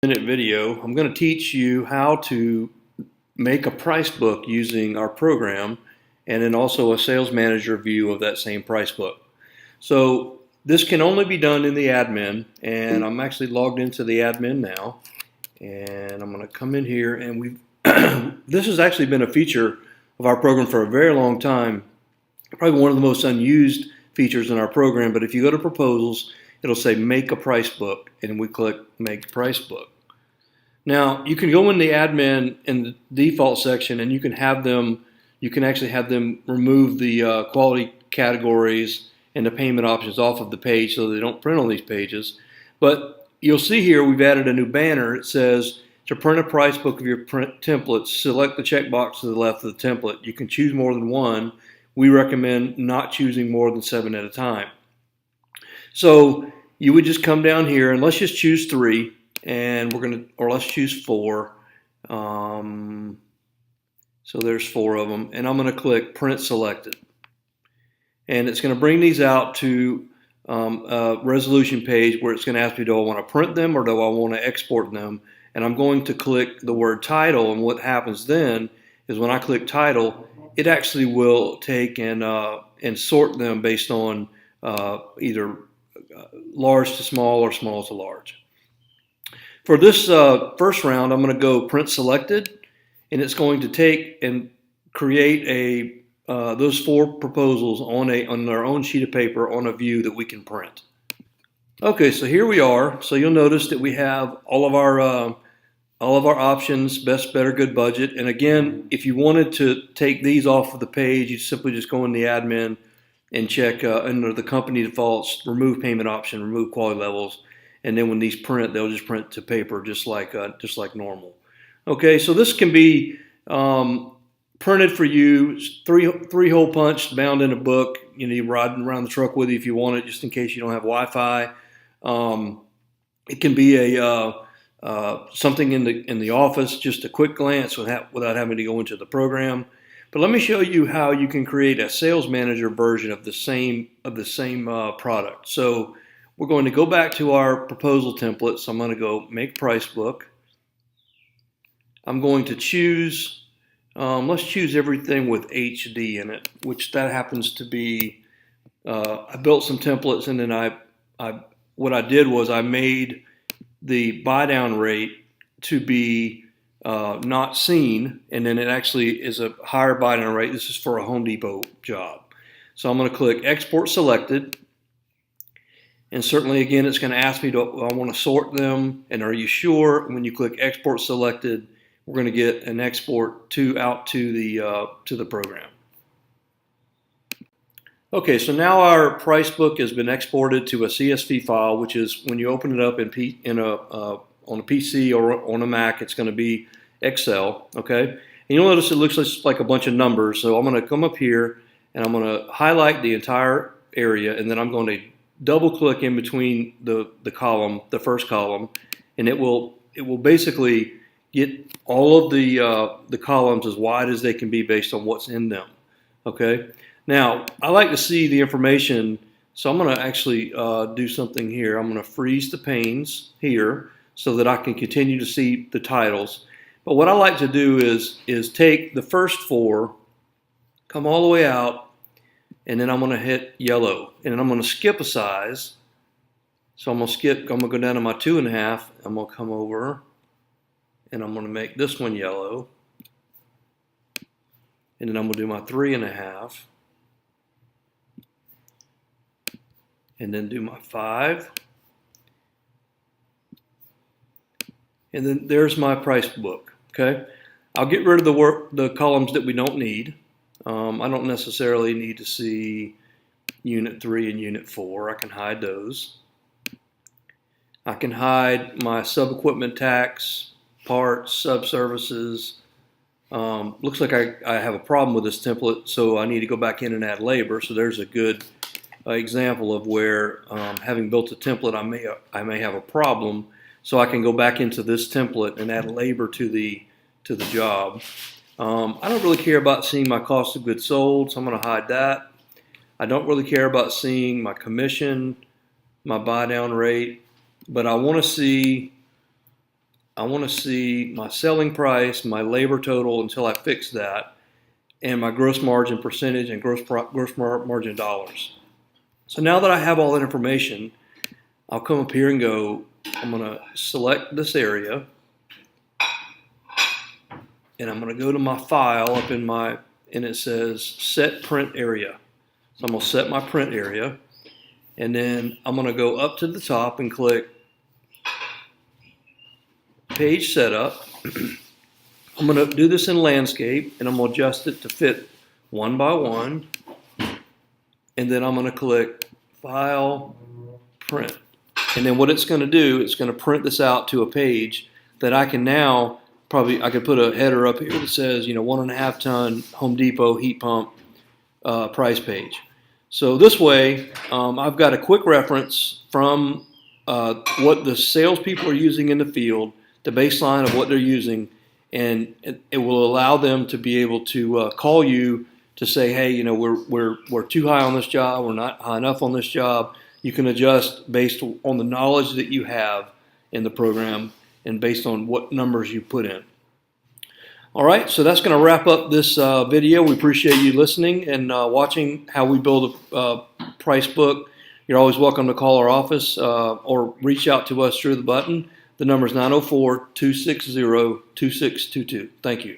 Minute video, I'm going to teach you how to make a price book using our program and then also a sales manager view of that same price book. So this can only be done in the admin, and I'm actually logged into the admin now, and I'm going to come in here, and we've this has actually been a feature of our program for a very long time, probably one of the most unused features in our program. But if you go to proposals, it'll say make a price book, and we click make price book. Now you can go in the admin in the default section, and you can actually have them remove the quality categories and the payment options off of the page so they don't print on these pages. But you'll see here we've added a new banner. It says to print a price book of your print templates, select the checkbox to the left of the template. You can choose more than one. We recommend not choosing more than 7 at a time. So you would just come down here, and let's just choose 3, and or let's choose 4. So there's 4 of them, and I'm going to click print selected. And it's going to bring these out to a resolution page where it's going to ask me, do I want to print them or do I want to export them? And I'm going to click the word title, and what happens then is when I click title, it actually will take and sort them based on either large to small or small to large. For this first round, I'm going to go print selected, and it's going to take and create those 4 proposals on their own sheet of paper on a view that we can print. Okay, so here we are. So you'll notice that we have all of our options: best, better, good, budget. And again, if you wanted to take these off of the page, you simply just go in the admin and check under the company defaults, remove payment option, remove quality levels, and then when these print, they'll just print to paper just like normal. Okay, so this can be printed for you, three hole punch, bound in a book. You ride around the truck with you if you want it, just in case you don't have Wi-Fi. It can be something in the office, just a quick glance without having to go into the program. But let me show you how you can create a sales manager version of the same product. So we're going to go back to our proposal template. So I'm going to go make price book. I'm going to choose, let's choose everything with HD in it, which that happens to be, I built some templates, and then what I did was I made the buy down rate to be not seen, and then it actually is a higher buy down rate. This is for a Home Depot job. So I'm going to click export selected, and certainly again it's going to ask me, do I want to sort them, and are you sure? When you click export selected, we're going to get an export out to the program. Okay, so now our price book has been exported to a CSV file, which is when you open it up on a PC or on a Mac, it's going to be Excel. Okay, and you'll notice it looks like a bunch of numbers. So I'm going to come up here and I'm going to highlight the entire area, and then I'm going to double click in between the column, the first column, and it will basically get all of the columns as wide as they can be based on what's in them. Okay. Now, I like to see the information, so I'm going to actually do something here. I'm going to freeze the panes here so that I can continue to see the titles. But what I like to do is take the first 4, come all the way out, and then I'm going to hit yellow. And then I'm going to skip a size. So I'm going to go down to my 2.5. I'm going to come over, and I'm going to make this one yellow. And then I'm going to do my 3.5. And then do my 5. And then there's my price book. Okay, I'll get rid of the columns that we don't need. I don't necessarily need to see Unit 3 and Unit 4. I can hide those. I can hide my sub-equipment tax, parts, sub-services. Looks like I have a problem with this template, so I need to go back in and add labor. So there's a good example of where, having built a template, I may have a problem. So I can go back into this template and add labor to the job. I don't really care about seeing my cost of goods sold, so I'm going to hide that. I don't really care about seeing my commission, my buy down rate, but I want to see I want to see my selling price, my labor total until I fix that, and my gross margin percentage and gross margin dollars. So now that I have all that information, I'll come up here and go, I'm going to select this area, and I'm going to go to my file up in my, and it says set print area. So I'm going to set my print area, and then I'm going to go up to the top and click page setup. I'm going to do this in landscape, and I'm going to adjust it to fit 1 by 1, and then I'm going to click file, print. And then what it's going to do, it's going to print this out to a page that I can now, I could put a header up here that says, 1.5 ton Home Depot heat pump price page. So this way, I've got a quick reference from what the salespeople are using in the field, the baseline of what they're using, and it will allow them to be able to call you to say, hey, we're too high on this job, we're not high enough on this job. You can adjust based on the knowledge that you have in the program and based on what numbers you put in. All right, so that's going to wrap up this video. We appreciate you listening and watching how we build a price book. You're always welcome to call our office or reach out to us through the button. The number is 904-260-2622. Thank you.